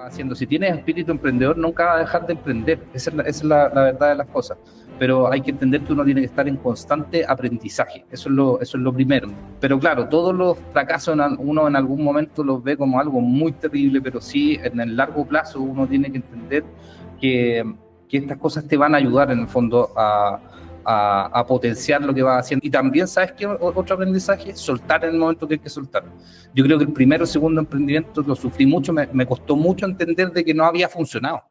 haciendo. Si tienes espíritu emprendedor, nunca vas a dejar de emprender. Esa es la verdad de las cosas. Pero hay que entender que uno tiene que estar en constante aprendizaje. Eso es lo primero. Pero claro, todos los fracasos uno en algún momento los ve como algo muy terrible, pero sí, en el largo plazo uno tiene que entender que estas cosas te van a ayudar en el fondo a potenciar lo que vas haciendo. Y también, ¿sabes qué? Otro aprendizaje, soltar en el momento que hay que soltar. Yo creo que el primero o segundo emprendimiento lo sufrí mucho, me costó mucho entender de que no había funcionado.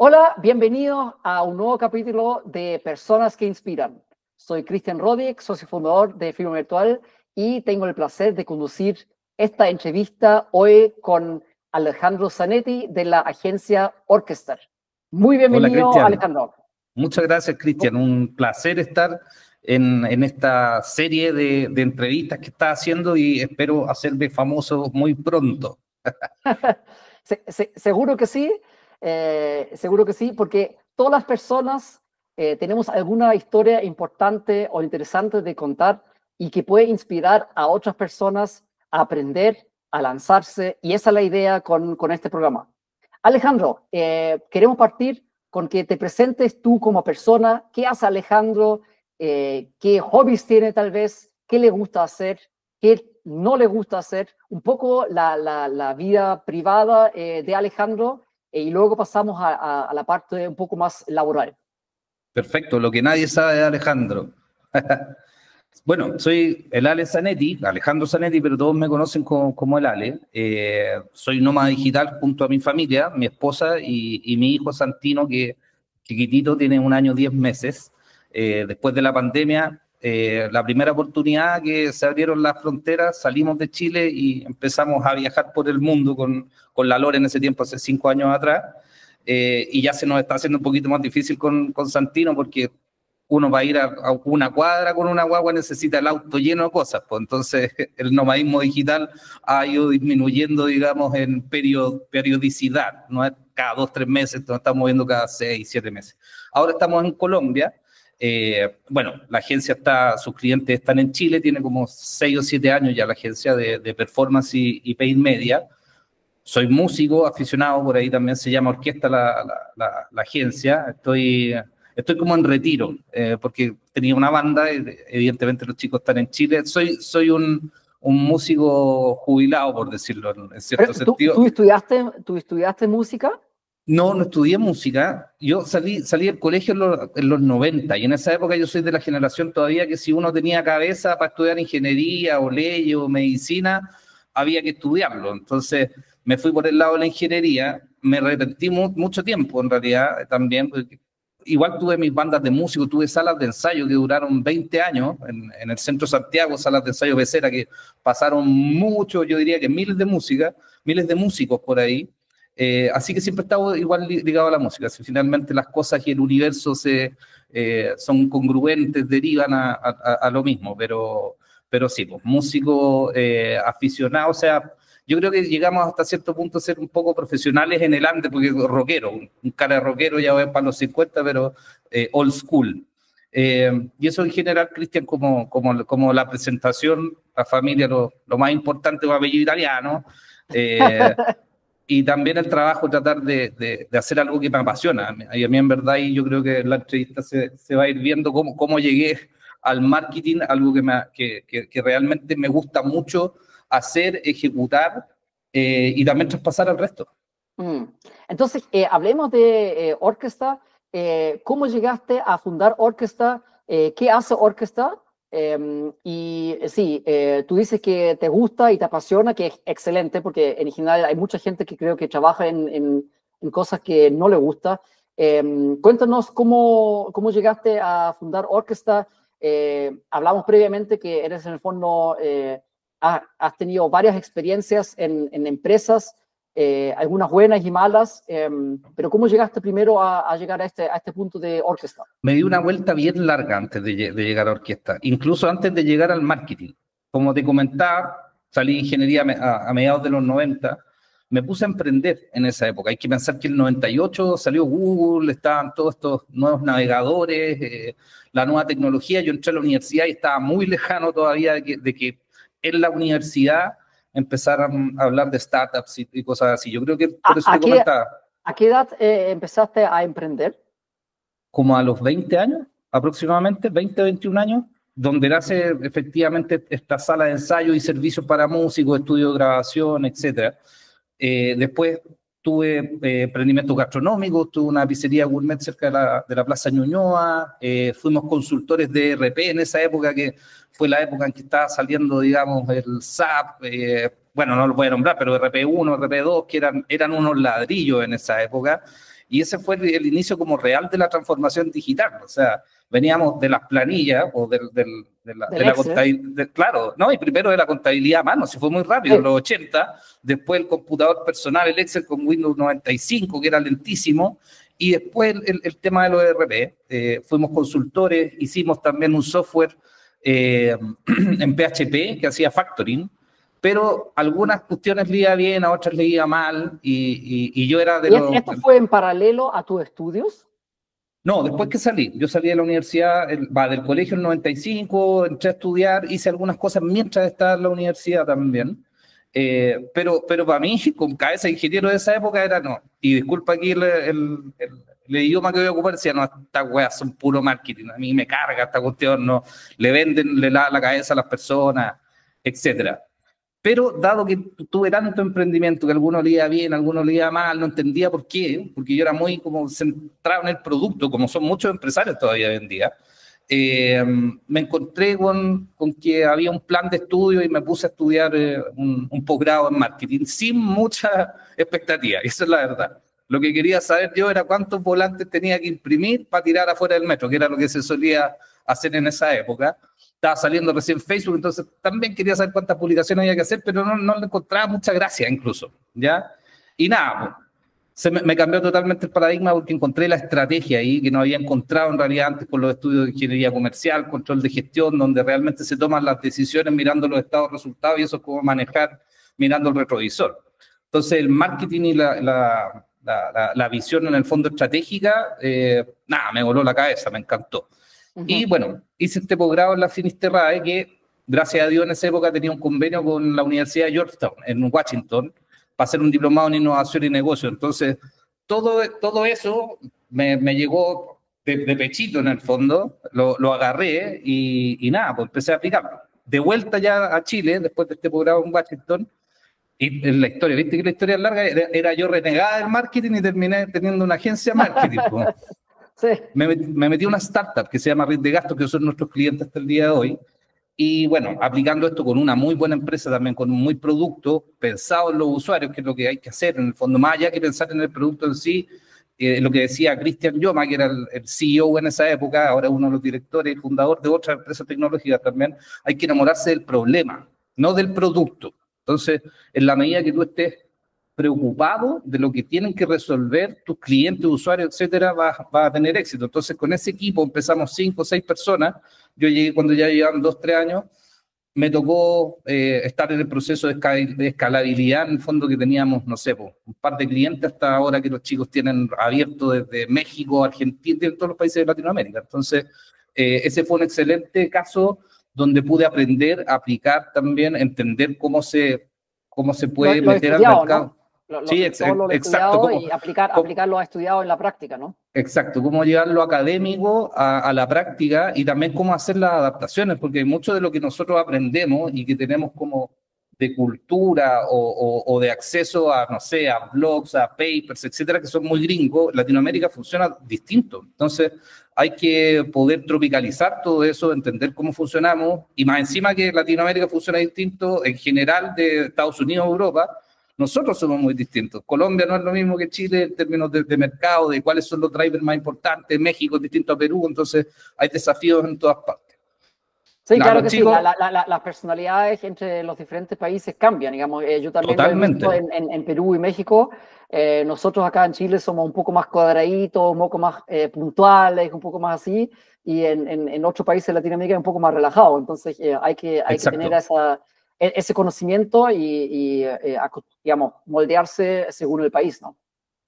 Hola, bienvenidos a un nuevo capítulo de Personas que Inspiran. Soy Cristian Rodic, socio fundador de Firma Virtual, y tengo el placer de conducir esta entrevista hoy con Alejandro Zanetti de la agencia Orchestar. Muy bienvenido, Hola, Alejandro. Muchas gracias, Cristian. Un placer estar en esta serie de entrevistas que estás haciendo y espero hacerme famoso muy pronto. Seguro que sí, porque todas las personas tenemos alguna historia importante o interesante de contar y que puede inspirar a otras personas a aprender, a lanzarse, y esa es la idea con este programa. Alejandro, queremos partir con que te presentes tú como persona. ¿Qué hace Alejandro? ¿Qué hobbies tiene tal vez? ¿Qué le gusta hacer? ¿Qué no le gusta hacer? Un poco la vida privada de Alejandro, y luego pasamos a la parte un poco más laboral. Perfecto, lo que nadie sabe de Alejandro. Bueno, soy el Ale Zanetti, Alejandro Zanetti, pero todos me conocen como el Ale. Soy nómada digital junto a mi familia, mi esposa y mi hijo Santino, que chiquitito, tiene 1 año 10 meses. Después de la pandemia, la primera oportunidad que se abrieron las fronteras, salimos de Chile y empezamos a viajar por el mundo con la Lore en ese tiempo, hace 5 años atrás. Y ya se nos está haciendo un poquito más difícil con Santino, porque uno va a ir a una cuadra con una guagua, necesita el auto lleno de cosas, pues entonces el nomadismo digital ha ido disminuyendo, digamos, en periodicidad, no es cada 2 o 3 meses, nos estamos moviendo cada 6 o 7 meses. Ahora estamos en Colombia. Bueno, la agencia sus clientes están en Chile, tiene como 6 o 7 años ya la agencia de performance y paid media. Soy músico aficionado, por ahí también se llama orquesta la agencia. Estoy como en retiro, porque tenía una banda, evidentemente los chicos están en Chile. Soy un músico jubilado, por decirlo en cierto sentido. ¿Tú estudiaste música? No, no estudié música. Yo salí del colegio en los 90, y en esa época yo soy de la generación todavía que si uno tenía cabeza para estudiar ingeniería o leyes o medicina, había que estudiarlo. Entonces me fui por el lado de la ingeniería, me arrepentí mucho tiempo en realidad también, porque igual tuve mis bandas de músicos, tuve salas de ensayo que duraron 20 años en el centro de Santiago, salas de ensayo Becera, que pasaron mucho, yo diría que miles de músicos por ahí. Así que siempre he estado igual ligado a la música. Si finalmente las cosas y el universo son congruentes, derivan a lo mismo, pero sí, pues, músico aficionado. O sea, yo creo que llegamos hasta cierto punto a ser un poco profesionales en el ámbito, porque rockero, un cara de rockero ya voy para los 50, pero old school. Y eso en general, Cristian, como la presentación, la familia, lo más importante, un apellido italiano. Y también el trabajo, tratar de hacer algo que me apasiona. Y a mí en verdad, y yo creo que en la entrevista se va a ir viendo cómo llegué al marketing, algo que realmente me gusta mucho hacer, ejecutar, y también traspasar al resto. Entonces, hablemos de Orquesta. ¿Cómo llegaste a fundar Orquesta? ¿Qué hace Orquesta? Y sí, tú dices que te gusta y te apasiona, que es excelente, porque en general hay mucha gente que creo que trabaja en cosas que no le gusta. Cuéntanos cómo llegaste a fundar Orquesta. Hablamos previamente que eres en el fondo, has tenido varias experiencias en empresas, algunas buenas y malas, pero ¿cómo llegaste primero a llegar a este punto de Orquesta? Me di una vuelta bien larga antes de llegar a orquesta, incluso antes de llegar al marketing. Como te comentaba, salí de ingeniería a mediados de los 90, me puse a emprender en esa época. Hay que pensar que en el 98 salió Google, estaban todos estos nuevos navegadores, la nueva tecnología. Yo entré a la universidad y estaba muy lejano todavía de que en la universidad empezaran a hablar de startups y cosas así. Yo creo que por eso te comentaba. ¿A qué edad empezaste a emprender? Como a los 20 años, aproximadamente, 20, 21 años, donde nace efectivamente esta sala de ensayo y servicios para músicos, estudio de grabación, etc. Después tuve emprendimientos gastronómicos, tuve una pizzería gourmet cerca de la Plaza Ñuñoa, fuimos consultores de ERP en esa época, que fue la época en que estaba saliendo, digamos, el SAP, bueno, no lo voy a nombrar, pero RP1, RP2, que eran unos ladrillos en esa época, y ese fue el inicio como real de la transformación digital. O sea, veníamos de las planillas o de la contabilidad, claro, ¿no? Y primero de la contabilidad a mano, se fue muy rápido, en los 80, después el computador personal, el Excel con Windows 95, que era lentísimo, y después el tema de los ERP. Fuimos consultores, hicimos también un software en PHP que hacía factoring, pero algunas cuestiones le iba bien, a otras le iba mal, y yo era de los... ¿Esto fue en paralelo a tus estudios? No, después que salí, yo salí de la universidad, del colegio en el 95, entré a estudiar, hice algunas cosas mientras estaba en la universidad también, pero para mí, con cabeza de ingeniero de esa época, era no. Y disculpa aquí el idioma que voy a ocupar, decía, no, estas weas son puro marketing, a mí me carga esta cuestión, no, le venden, le lavan la cabeza a las personas, etcétera. Pero dado que tuve tanto emprendimiento, que a algunos le iba bien, a algunos le iba mal, no entendía por qué, porque yo era muy como centrado en el producto, como son muchos empresarios todavía hoy en día, me encontré con que había un plan de estudio y me puse a estudiar un posgrado en marketing sin mucha expectativa, y eso es la verdad. Lo que quería saber yo era cuántos volantes tenía que imprimir para tirar afuera del metro, que era lo que se solía hacer en esa época. Estaba saliendo recién Facebook, entonces también quería saber cuántas publicaciones había que hacer, pero no le encontraba mucha gracia incluso, ¿ya? Y nada, me cambió totalmente el paradigma porque encontré la estrategia ahí que no había encontrado en realidad antes con los estudios de ingeniería comercial, control de gestión, donde realmente se toman las decisiones mirando los estados resultados, y eso es como manejar mirando el retrovisor. Entonces el marketing y la visión en el fondo estratégica, nada, me voló la cabeza, me encantó. Y bueno, hice este posgrado en la Finisterrae, que gracias a Dios en esa época tenía un convenio con la Universidad de Georgetown en Washington para hacer un diplomado en innovación y negocio. Entonces, todo eso me llegó de pechito en el fondo, lo agarré y nada, pues empecé a aplicarlo. De vuelta ya a Chile, después de este posgrado en Washington, y en la historia, viste que la historia es larga, era yo renegada del marketing y terminé teniendo una agencia de marketing. Pues. Sí. Me metí a una startup que se llama Red de Gastos, que son nuestros clientes hasta el día de hoy. Y bueno, aplicando esto con una muy buena empresa también, con un muy producto pensado en los usuarios, que es lo que hay que hacer en el fondo, más allá que pensar en el producto en sí, lo que decía Cristian Yoma, que era el CEO en esa época, ahora uno de los directores y fundador de otra empresa tecnológica también, hay que enamorarse del problema, no del producto. Entonces, en la medida que tú estés preocupado de lo que tienen que resolver tus clientes, usuarios, etcétera, vas a tener éxito. Entonces, con ese equipo empezamos 5 o 6 personas. Yo llegué cuando ya llevaban 2 o 3 años. Me tocó estar en el proceso de escalabilidad, en el fondo que teníamos, no sé, un par de clientes hasta ahora que los chicos tienen abierto desde México, Argentina, de todos los países de Latinoamérica. Entonces, ese fue un excelente caso donde pude aprender, aplicar también, entender cómo se puede meter al mercado. ¿No? Sí, exacto. Y aplicar lo estudiado en la práctica, ¿no? Exacto, cómo llevar lo académico a la práctica y también cómo hacer las adaptaciones, porque mucho de lo que nosotros aprendemos y que tenemos como de cultura o de acceso a, no sé, a blogs, a papers, etcétera, que son muy gringos, Latinoamérica funciona distinto. Entonces, hay que poder tropicalizar todo eso, entender cómo funcionamos, y más encima que Latinoamérica funciona distinto en general de Estados Unidos o Europa. Nosotros somos muy distintos. Colombia no es lo mismo que Chile en términos de mercado, de cuáles son los drivers más importantes. México es distinto a Perú, entonces hay desafíos en todas partes. Sí, claro que chicos, sí. Las personalidades entre los diferentes países cambian, digamos. Yo también Totalmente. Lo he visto en Perú y México. Nosotros acá en Chile somos un poco más cuadraditos, un poco más puntuales, un poco más así. Y en otros países de Latinoamérica es un poco más relajado. Entonces hay que tener ese conocimiento digamos, moldearse según el país, ¿no?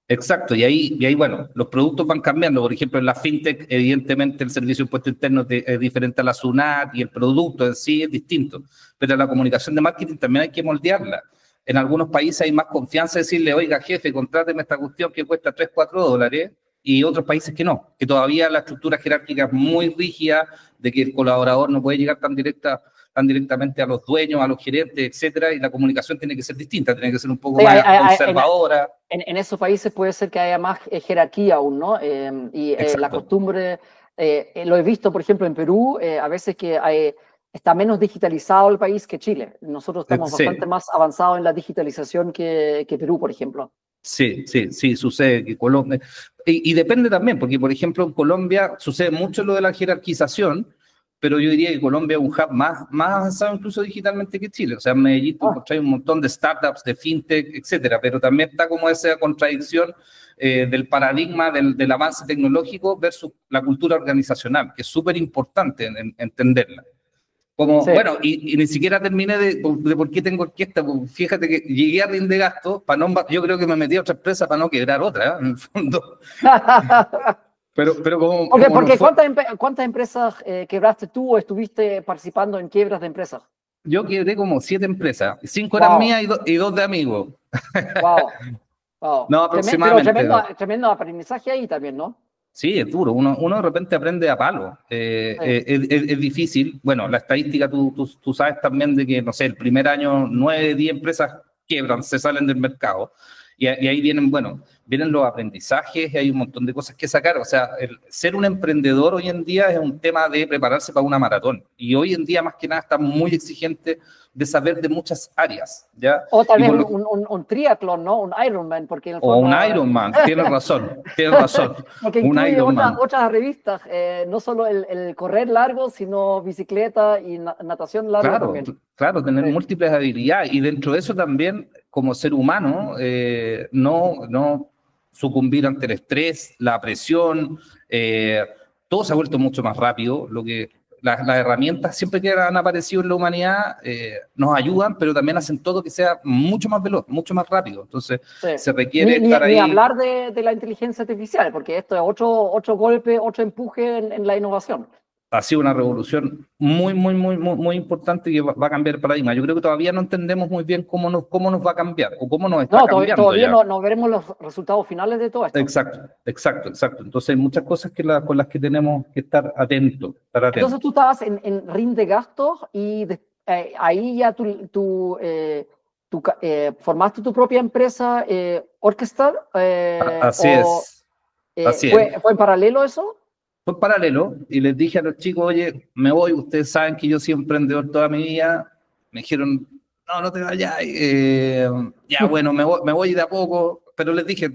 Exacto, y ahí, bueno, los productos van cambiando. Por ejemplo, en la fintech, evidentemente, el servicio de impuesto interno es diferente a la SUNAT y el producto en sí es distinto. Pero la comunicación de marketing también hay que moldearla. En algunos países hay más confianza de decirle, oiga, jefe, contráteme esta cuestión que cuesta 3, $4, y otros países que no, que todavía la estructura jerárquica es muy rígida, de que el colaborador no puede llegar tan directamente a los dueños, a los gerentes, etcétera, y la comunicación tiene que ser distinta, tiene que ser un poco Sí, más conservadora. En esos países puede ser que haya más jerarquía aún, ¿no? La Exacto. costumbre, lo he visto, por ejemplo, en Perú, a veces que está menos digitalizado el país que Chile. Nosotros estamos Sí, bastante más avanzados en la digitalización que Perú, por ejemplo. sí, sucede que Colombia, y depende también, porque por ejemplo en Colombia sucede mucho lo de la jerarquización, pero yo diría que Colombia es un hub más avanzado incluso digitalmente que Chile. O sea, en Medellín tú Ah, encontrás un montón de startups, de fintech, etcétera, pero también está como esa contradicción del paradigma del avance tecnológico versus la cultura organizacional, que es súper importante entenderla. Como, sí. bueno, y ni siquiera terminé de por qué tengo orquesta. Pues fíjate que llegué a Rindegasto, yo creo que me metí a otra empresa para no quebrar otra, en el fondo. Pero como no Porque fue, ¿cuántas empresas quebraste tú o estuviste participando en quiebras de empresas? yo quebré como 7 empresas, 5 eran Wow, mías y 2 de amigos. wow, wow. No, Pero aproximadamente. tremendo aprendizaje ahí también, ¿no? Sí, es duro. Uno de repente aprende a palo. Sí. Es difícil. Bueno, la estadística, tú sabes también de que, no sé, el primer año 9, 10 empresas quiebran, se salen del mercado. Y ahí vienen, bueno, vienen los aprendizajes y hay un montón de cosas que sacar. O sea, ser un emprendedor hoy en día es un tema de prepararse para una maratón. Y hoy en día, más que nada, está muy exigente de saber de muchas áreas, ¿ya? O tal Y vez por lo, un triatlón, ¿no? Un Ironman, porque en el o un fondo, Ironman, tienes razón, porque un incluye Ironman. otras revistas, no solo el correr largo, sino bicicleta y natación larga Claro, también. claro, tener Sí. múltiples habilidades y dentro de eso también, como ser humano, no sucumbir ante el estrés, la presión, todo se ha vuelto mucho más rápido. Las herramientas siempre que han aparecido en la humanidad nos ayudan, pero también hacen todo que sea mucho más veloz, mucho más rápido. Entonces, Sí. se requiere estar Ni ahí. hablar de la inteligencia artificial, porque esto es otro golpe, otro empuje en la innovación. Ha sido una revolución muy importante que va a cambiar el paradigma. Yo creo que todavía no entendemos muy bien cómo nos va a cambiar o cómo nos está No, cambiando todavía ya. no veremos los resultados finales de todo esto. Exacto. Entonces hay muchas cosas con las que tenemos que estar atentos, estar Entonces atentos. tú estabas en RIN de gastos y ahí ya formaste tu propia empresa, Orchestra, Así es, así es. ¿fue en paralelo eso? Fue paralelo y les dije a los chicos, oye, me voy, ustedes saben que yo soy emprendedor toda mi vida. Me dijeron, no te vayas. Ya, bueno, me voy de a poco, pero les dije,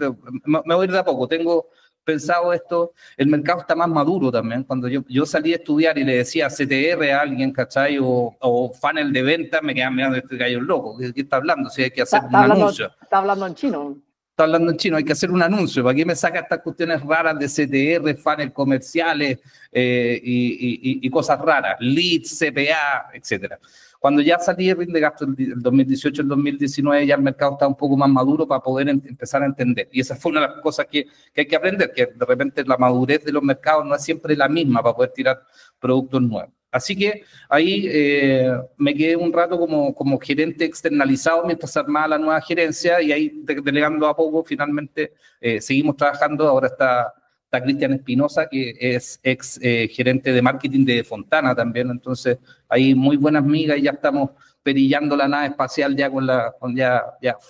me voy de a poco, tengo pensado esto, el mercado está más maduro también. Cuando yo salí a estudiar y le decía CTR a alguien, ¿cachai? O funnel de ventas, me quedaban mirando este gallo loco, ¿qué está hablando? Si hay que hacer un anuncio. Está hablando en chino. Está hablando en chino, hay que hacer un anuncio. ¿Para qué me saca estas cuestiones raras de CTR, funnels comerciales y cosas raras? Leads, CPA, etcétera. Cuando ya salí de Rindegasto el 2018, el 2019, ya el mercado estaba un poco más maduro para poder empezar a entender. Y esa fue una de las cosas que hay que aprender, que de repente la madurez de los mercados no es siempre la misma para poder tirar productos nuevos. Así que ahí me quedé un rato como gerente externalizado mientras se armaba la nueva gerencia y ahí delegando a poco finalmente seguimos trabajando. Ahora está Cristian Espinosa, que es ex gerente de marketing de Fontana también. Entonces ahí muy buenas migas y ya estamos perillando la nave espacial ya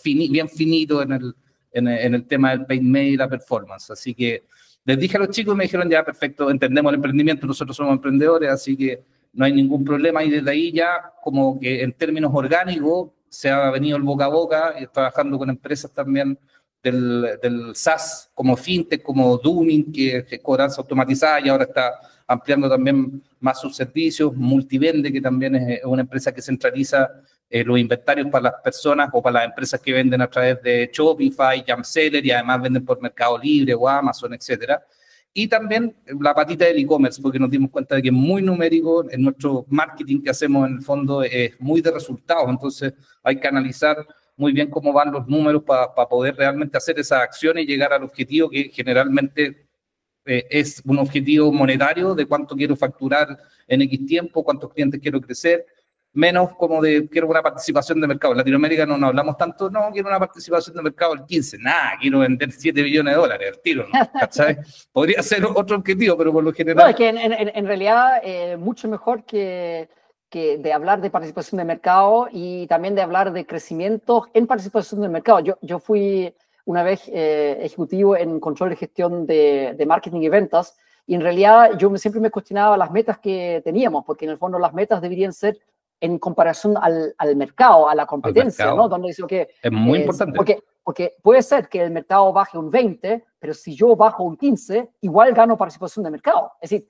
bien finito en el tema del paid media y la performance. Así que les dije a los chicos y me dijeron, ya, perfecto, entendemos el emprendimiento, nosotros somos emprendedores, así que no hay ningún problema. Y desde ahí ya, como que en términos orgánicos, se ha venido el boca a boca, y trabajando con empresas también del SaaS, como FinTech, como Dooming, que es cobranza automatizada, y ahora está ampliando también más sus servicios. Multivende, que también es una empresa que centraliza los inventarios para las personas o para las empresas que venden a través de Shopify, Jamseller y además venden por Mercado Libre o Amazon, etcétera. Y también la patita del e-commerce, porque nos dimos cuenta de que es muy numérico, en nuestro marketing que hacemos en el fondo es muy de resultados, entonces hay que analizar muy bien cómo van los números para poder realmente hacer esas acciones y llegar al objetivo que generalmente es un objetivo monetario de cuánto quiero facturar en X tiempo, cuántos clientes quiero crecer, menos como de quiero una participación de mercado. En Latinoamérica no nos hablamos tanto, no, quiero una participación de mercado del 15, nada, quiero vender 7 billones de dólares al tiro, ¿no? ¿Cachai? Podría ser otro objetivo, pero por lo general... No, es que en realidad mucho mejor que de hablar de participación de mercado y también de hablar de crecimiento en participación de mercado. Yo fui una vez ejecutivo en control de gestión de marketing y ventas, y en realidad siempre me cuestionaba las metas que teníamos, porque en el fondo las metas deberían ser en comparación al mercado, a la competencia, ¿no? Donde dice que es muy importante. Porque puede ser que el mercado baje un 20, pero si yo bajo un 15, igual gano participación de mercado. Es decir,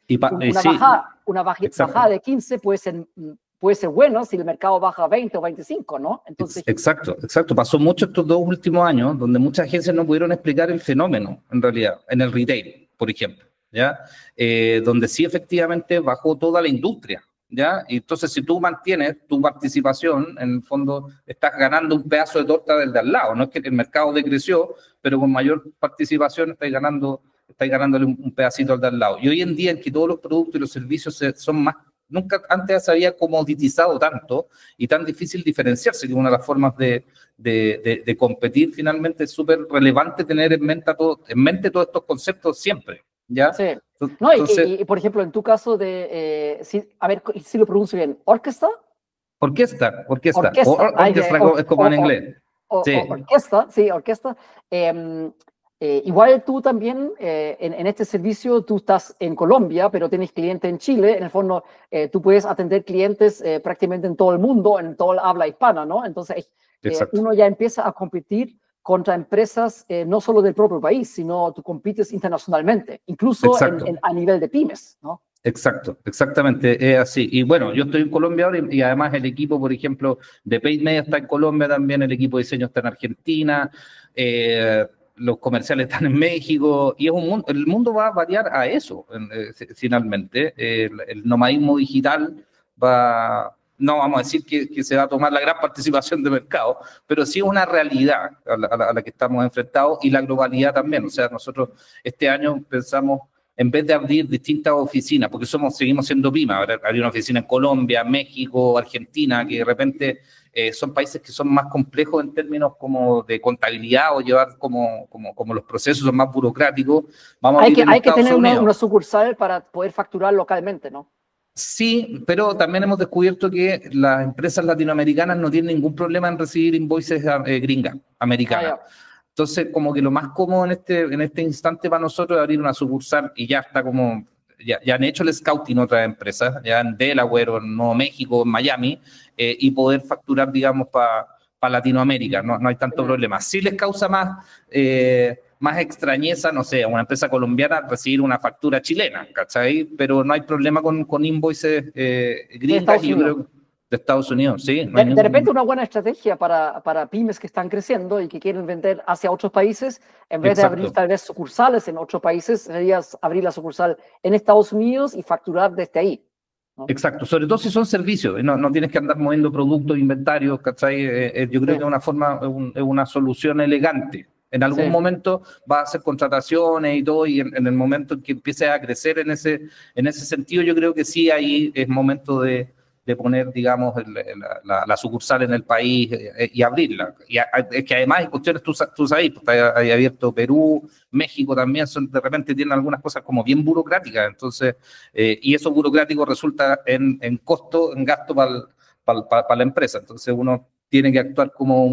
una bajada de 15 puede ser bueno si el mercado baja 20 o 25, ¿no? Entonces, exacto. Pasó mucho estos 2 últimos años donde muchas agencias no pudieron explicar el fenómeno, en realidad, en el retail, por ejemplo, ¿ya? Donde sí efectivamente bajó toda la industria, ¿ya? Y entonces, si tú mantienes tu participación, en el fondo estás ganando un pedazo de torta del de al lado. No es que el mercado decreció, pero con mayor participación estáis ganándole un pedacito al de al lado. Y hoy en día, en que todos los productos y los servicios son más, nunca antes se había comoditizado tanto y tan difícil diferenciarse, que una de las formas de competir finalmente es súper relevante tener en mente todos estos conceptos siempre, ¿ya? Sí. No, entonces, y por ejemplo, en tu caso a ver si lo pronuncio bien, ¿orquesta? Orquesta. Orquesta Es como en inglés. Sí. Orquesta. Igual tú también, en este servicio, tú estás en Colombia, pero tienes clientes en Chile. En el fondo, tú puedes atender clientes prácticamente en todo el mundo, en toda la habla hispana, ¿no? Entonces, uno ya empieza a competir contra empresas no solo del propio país, sino tú compites internacionalmente, incluso a nivel de pymes, ¿no? Exactamente, es así. Y bueno, yo estoy en Colombia ahora y además el equipo, por ejemplo, de Paid Media está en Colombia también, el equipo de diseño está en Argentina, los comerciales están en México, y el mundo va a variar a eso, finalmente. El nomadismo digital no vamos a decir que se va a tomar la gran participación de mercado, pero sí una realidad a la que estamos enfrentados, y la globalidad también. O sea, nosotros este año pensamos, en vez de abrir distintas oficinas, porque seguimos siendo pymes, hay una oficina en Colombia, México, Argentina, que de repente son países que son más complejos en términos como de contabilidad, o llevar como los procesos son más burocráticos. Hay que tener una sucursal para poder facturar localmente, ¿no? Sí, pero también hemos descubierto que las empresas latinoamericanas no tienen ningún problema en recibir invoices gringas, americanas. Entonces, como que lo más cómodo en este instante para nosotros es abrir una sucursal, y ya está como, ya han hecho el scouting otras empresas, ya en Delaware o en Nuevo México, en Miami, y poder facturar, digamos, para Latinoamérica. No hay tanto problema. Sí les causa más extrañeza, no sé, a una empresa colombiana recibir una factura chilena, ¿cachai? Pero no hay problema con invoices gringas, yo creo, de Estados Unidos, sí. De repente una buena estrategia para pymes que están creciendo y que quieren vender hacia otros países, en vez de abrir tal vez sucursales en otros países, sería abrir la sucursal en Estados Unidos y facturar desde ahí, ¿no? Exacto, sobre todo si son servicios, no tienes que andar moviendo productos, inventarios, ¿cachai? Yo creo que es una solución elegante. En algún momento va a hacer contrataciones y todo, y en el momento en que empiece a crecer en ese sentido, yo creo que sí, ahí es momento de poner, digamos, la sucursal en el país y abrirla. Y es que además hay cuestiones, tú sabes, pues, hay abierto Perú, México también, de repente tienen algunas cosas como bien burocráticas, entonces, y eso burocrático resulta en costo, en gasto para la empresa. Entonces uno tiene que actuar como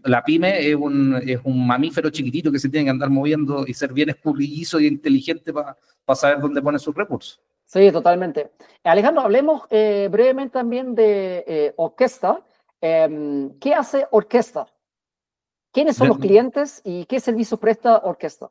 la pyme es un mamífero chiquitito que se tiene que andar moviendo y ser bien escurridizo y inteligente para saber dónde pone sus recursos. Sí, totalmente. Alejandro, hablemos brevemente también de Orquesta. ¿Qué hace Orquesta? ¿Quiénes son los clientes y qué servicio presta Orquesta?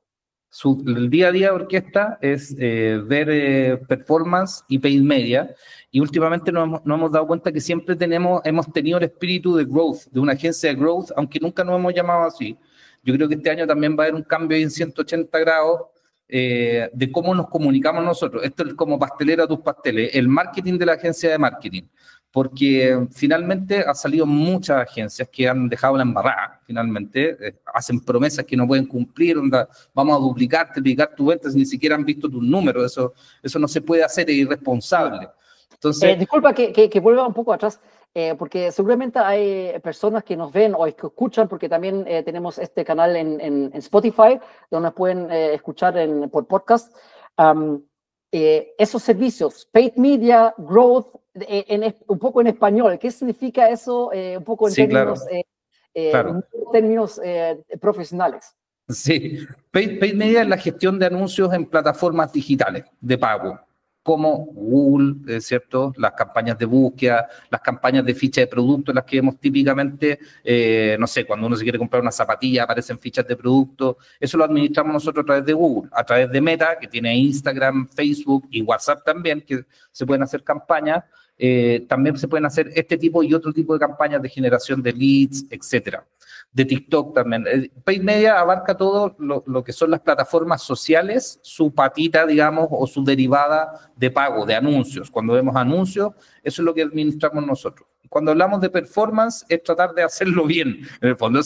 El día a día de Orquesta es ver performance y paid media, y últimamente nos hemos dado cuenta que siempre hemos tenido el espíritu de growth, de una agencia de growth, aunque nunca nos hemos llamado así. Yo creo que este año también va a haber un cambio ahí en 180 grados, de cómo nos comunicamos nosotros. Esto es como pastelera tus pasteles, el marketing de la agencia de marketing, porque finalmente han salido muchas agencias que han dejado la embarrada, finalmente, hacen promesas que no pueden cumplir, onda, vamos a duplicar, triplicar tu venta, si ni siquiera han visto tus números, eso no se puede hacer, es irresponsable. Entonces, disculpa que vuelva un poco atrás, porque seguramente hay personas que nos ven o que escuchan, porque también tenemos este canal en Spotify, donde nos pueden escuchar por podcast. Esos servicios, paid media, growth, un poco en español, ¿qué significa eso un poco en sí, términos, claro. términos profesionales? Sí, paid media es la gestión de anuncios en plataformas digitales de pago, como Google, ¿cierto? Las campañas de búsqueda, las campañas de ficha de producto, las que vemos típicamente, no sé, cuando uno se quiere comprar una zapatilla, aparecen fichas de producto. Eso lo administramos nosotros a través de Google, a través de Meta, que tiene Instagram, Facebook y WhatsApp también, que se pueden hacer campañas. También se pueden hacer este tipo y otro tipo de campañas de generación de leads, etcétera. De TikTok también. Paid Media abarca todo lo que son las plataformas sociales, su patita, digamos, o su derivada de pago, de anuncios. Cuando vemos anuncios, eso es lo que administramos nosotros. Cuando hablamos de performance, es tratar de hacerlo bien. En el fondo,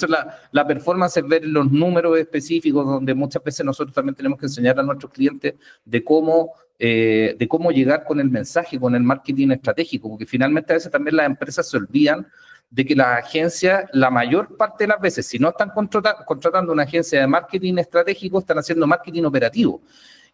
la performance es ver los números específicos, donde muchas veces nosotros también tenemos que enseñar a nuestros clientes de cómo llegar con el mensaje, con el marketing estratégico, porque finalmente a veces también las empresas se olvidan de que las agencias, la mayor parte de las veces, si no están contratando una agencia de marketing estratégico, están haciendo marketing operativo.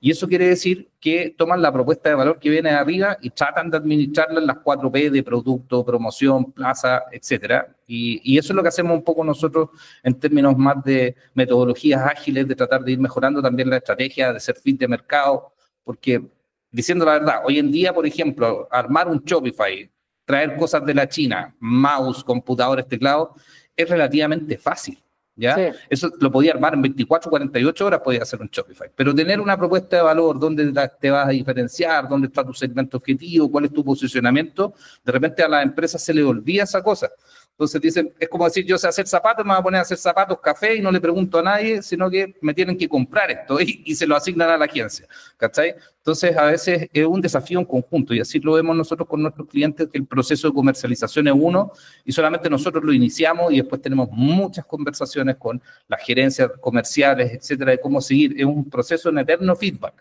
Y eso quiere decir que toman la propuesta de valor que viene de arriba y tratan de administrarla en las 4P de producto, promoción, plaza, etcétera. Y eso es lo que hacemos un poco nosotros en términos más de metodologías ágiles, de tratar de ir mejorando también la estrategia, de ser fit de mercado, porque, diciendo la verdad, hoy en día, por ejemplo, armar un Shopify, traer cosas de la China, mouse, computadores, teclados, es relativamente fácil, ¿ya? Sí. Eso lo podía armar en 24, 48 horas, podía hacer un Shopify. Pero tener una propuesta de valor, dónde te vas a diferenciar, dónde está tu segmento objetivo, cuál es tu posicionamiento, de repente a las empresas se les olvida esa cosa. Entonces dicen, es como decir, yo sé hacer zapatos, me voy a poner a hacer zapatos, café, y no le pregunto a nadie, sino que me tienen que comprar esto, y se lo asignan a la agencia, ¿cachai? Entonces, a veces es un desafío en conjunto, y así lo vemos nosotros con nuestros clientes, que el proceso de comercialización es uno, y solamente nosotros lo iniciamos, y después tenemos muchas conversaciones con las gerencias comerciales, etcétera, de cómo seguir. Es un proceso en eterno feedback.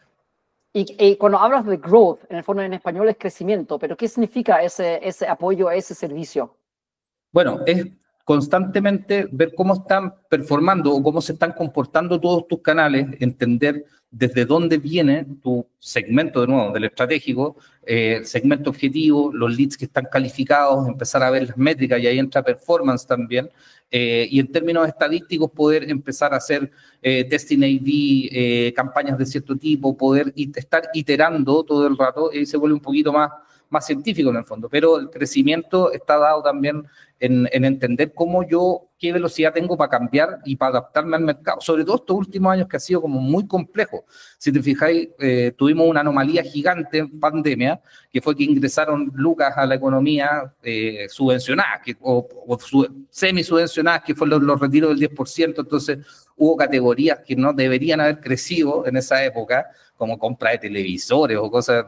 Y cuando hablas de growth, en el fondo en español es crecimiento, pero ¿qué significa ese apoyo a ese servicio? Bueno, es constantemente ver cómo están performando o cómo se están comportando todos tus canales, entender desde dónde viene tu segmento, de nuevo, del estratégico, segmento objetivo, los leads que están calificados, empezar a ver las métricas, y ahí entra performance también, y en términos estadísticos poder empezar a hacer testing A/B, campañas de cierto tipo, poder estar iterando todo el rato, y se vuelve un poquito más científico en el fondo, pero el crecimiento está dado también en entender qué velocidad tengo para cambiar y para adaptarme al mercado, sobre todo estos últimos años que ha sido como muy complejo. Si te fijáis, tuvimos una anomalía gigante en pandemia, que fue que ingresaron lucas a la economía subvencionadas, o semi-subvencionadas, que fueron los retiros del 10%, entonces hubo categorías que no deberían haber crecido en esa época, como compra de televisores o cosas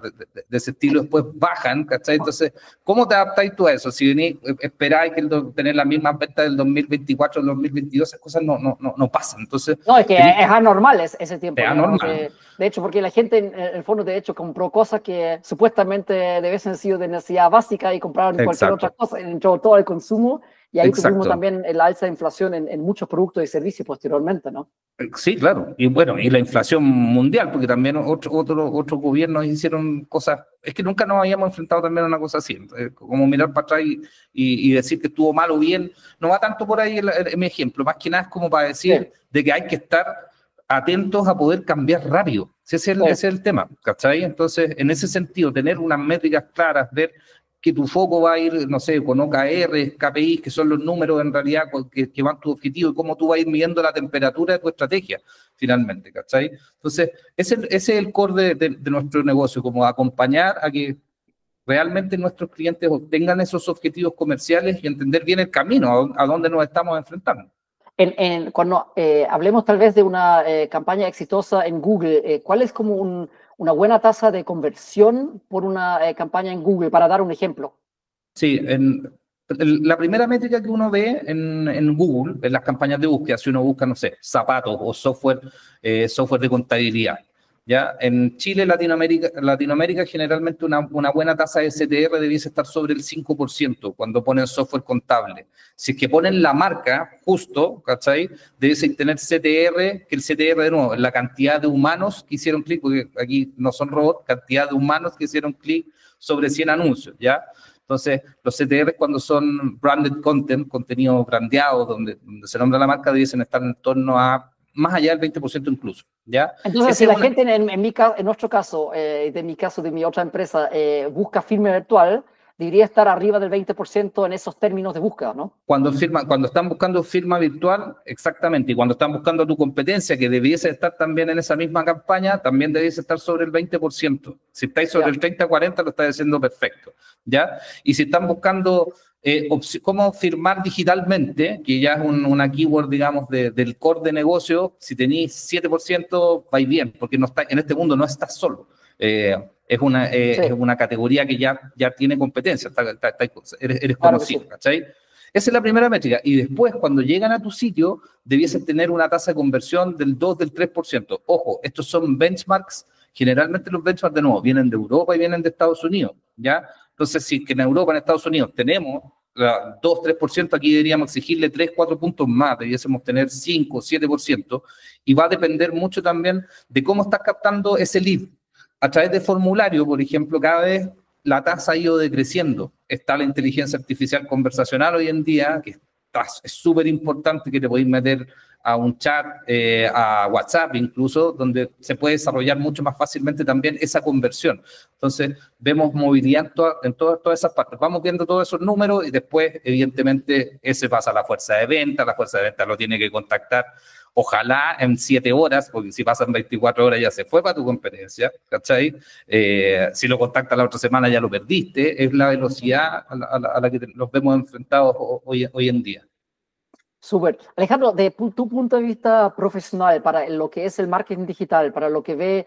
de ese estilo, después bajan, ¿cachai? Entonces, ¿cómo te adaptáis tú a eso? Si venís, esperáis tener las mismas ventas del 2024 al 2022, esas cosas no pasan. Entonces, no, es que es anormal ese tiempo. Es anormal. De hecho, porque la gente, en el fondo, de hecho, compró cosas que supuestamente debiesen sido de necesidad básica y compraron cualquier otra cosa, entró todo el consumo, y ahí tuvimos también el alza de inflación en muchos productos y servicios posteriormente, ¿no? Sí, claro. Y bueno, y la inflación mundial, porque también otros gobiernos hicieron cosas. Es que nunca nos habíamos enfrentado también a una cosa así. Como mirar para atrás y decir que estuvo mal o bien, no va tanto por ahí mi ejemplo. Más que nada es como para decir de que hay que estar atentos a poder cambiar rápido. Ese es el tema, ¿cachai? Entonces, en ese sentido, tener unas métricas claras, ver que tu foco va a ir, no sé, con OKR, KPIs, que son los números en realidad que van tu objetivo, y cómo tú vas a ir midiendo la temperatura de tu estrategia, finalmente, ¿cachai? Entonces, ese es el core de nuestro negocio, como acompañar a que realmente nuestros clientes obtengan esos objetivos comerciales y entender bien el camino a dónde nos estamos enfrentando. Cuando hablemos tal vez de una campaña exitosa en Google, ¿cuál es como una buena tasa de conversión por una campaña en Google, para dar un ejemplo? Sí, la primera métrica que uno ve en Google, en las campañas de búsqueda, si uno busca, no sé, zapatos o software, software de contabilidad, ¿ya? En Chile, Latinoamérica generalmente una buena tasa de CTR debiese estar sobre el 5% cuando ponen software contable. Si es que ponen la marca justo, ¿cachai? Debiese tener CTR, que el CTR, de nuevo, la cantidad de humanos que hicieron clic, porque aquí no son robots, cantidad de humanos que hicieron clic sobre 100 anuncios, ¿ya? Entonces, los CTR cuando son branded content, contenido brandeado, donde se nombra la marca, debiesen estar en torno a más allá del 20% incluso, ¿ya? Entonces, si la gente en nuestro caso, de mi otra empresa, busca firma virtual, debería estar arriba del 20% en esos términos de búsqueda, ¿no? Cuando están buscando firma virtual, exactamente, y cuando están buscando tu competencia, que debiese estar también en esa misma campaña, también debiese estar sobre el 20%. Si estáis sobre el 30-40, lo estáis haciendo perfecto, ¿ya? Y si están buscando cómo firmar digitalmente, que ya es una keyword, digamos, del core de negocio, si tenéis 7%, vais bien, porque no está, en este mundo no estás solo. Es una categoría que ya tiene competencia, eres conocido, sí. ¿Cachai? Esa es la primera métrica. Y después, cuando llegan a tu sitio, debiesen tener una tasa de conversión del 2, del 3%. Ojo, estos son benchmarks. Generalmente los benchmarks, de nuevo, vienen de Europa y vienen de Estados Unidos, ¿ya? Entonces, si que en Europa, en Estados Unidos, tenemos 2, 3%, aquí deberíamos exigirle 3, 4 puntos más, debiésemos tener 5, 7%, y va a depender mucho también de cómo estás captando ese lead. A través de formulario, por ejemplo, cada vez la tasa ha ido decreciendo. Está la inteligencia artificial conversacional hoy en día, que es súper importante, que te podéis meter a un chat, a WhatsApp incluso, donde se puede desarrollar mucho más fácilmente también esa conversión. Entonces, vemos movilidad en todas esas partes. Vamos viendo todos esos números y después, evidentemente, ese pasa a la fuerza de venta lo tiene que contactar. Ojalá en 7 horas, porque si pasan 24 horas ya se fue para tu competencia, ¿cachai? Si lo contactas la otra semana ya lo perdiste, es la velocidad a la que nos vemos enfrentados hoy en día. Súper. Alejandro, de tu punto de vista profesional, para lo que es el marketing digital, para lo que ve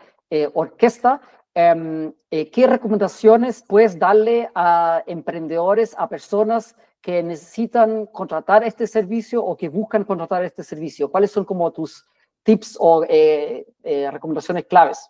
Orquesta, ¿qué recomendaciones puedes darle a emprendedores, a personas que necesitan contratar este servicio o que buscan contratar este servicio? ¿Cuáles son como tus tips o recomendaciones claves?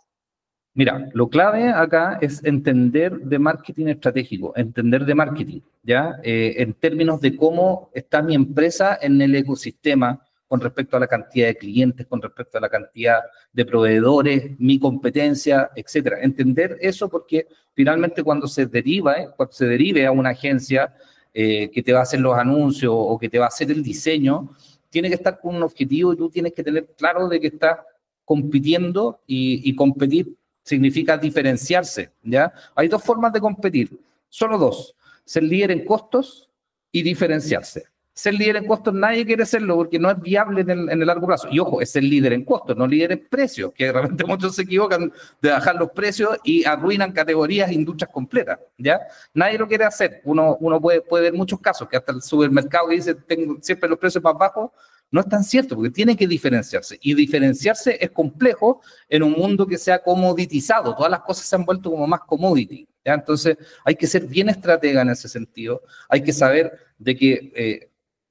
Mira, lo clave acá es entender de marketing estratégico, entender de marketing, ¿ya? En términos de cómo está mi empresa en el ecosistema con respecto a la cantidad de clientes, con respecto a la cantidad de proveedores, mi competencia, etcétera. Entender eso porque finalmente cuando se derive a una agencia que te va a hacer los anuncios o que te va a hacer el diseño, tiene que estar con un objetivo y tú tienes que tener claro de que estás compitiendo y competir significa diferenciarse, ¿ya? Hay 2 formas de competir, solo 2, ser líder en costos y diferenciarse. Ser líder en costos nadie quiere serlo porque no es viable en el largo plazo. Y ojo, es ser líder en costos, no líder en precios, que de repente muchos se equivocan de bajar los precios y arruinan categorías e industrias completas, ¿ya? Nadie lo quiere hacer. Uno puede ver muchos casos, que hasta el supermercado que dice, tengo siempre los precios más bajos, no es tan cierto, porque tiene que diferenciarse. Y diferenciarse es complejo en un mundo que se ha comoditizado. Todas las cosas se han vuelto como más commodity, ¿ya? Entonces, hay que ser bien estratega en ese sentido. Hay que saber de que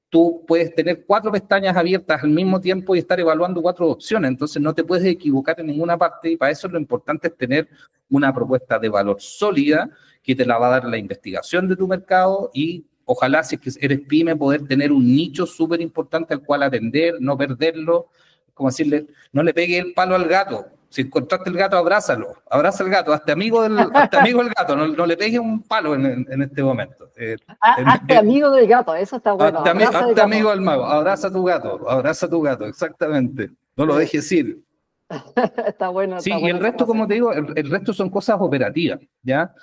tú puedes tener 4 pestañas abiertas al mismo tiempo y estar evaluando 4 opciones. Entonces, no te puedes equivocar en ninguna parte. Y para eso lo importante es tener una propuesta de valor sólida que te la va a dar la investigación de tu mercado y ojalá, si es que eres pyme, poder tener un nicho súper importante al cual atender, no perderlo, como decirle, no le pegue el palo al gato. Si encontraste el gato, abrázalo, abraza al gato, hazte amigo del gato, no le pegues un palo en este momento. Hazte amigo del gato, eso está bueno. Hazte amigo del mago, abraza a tu gato, exactamente. No lo dejes ir. Está bueno. Sí, está y bueno, el resto, como te digo, el resto son cosas operativas, ¿ya?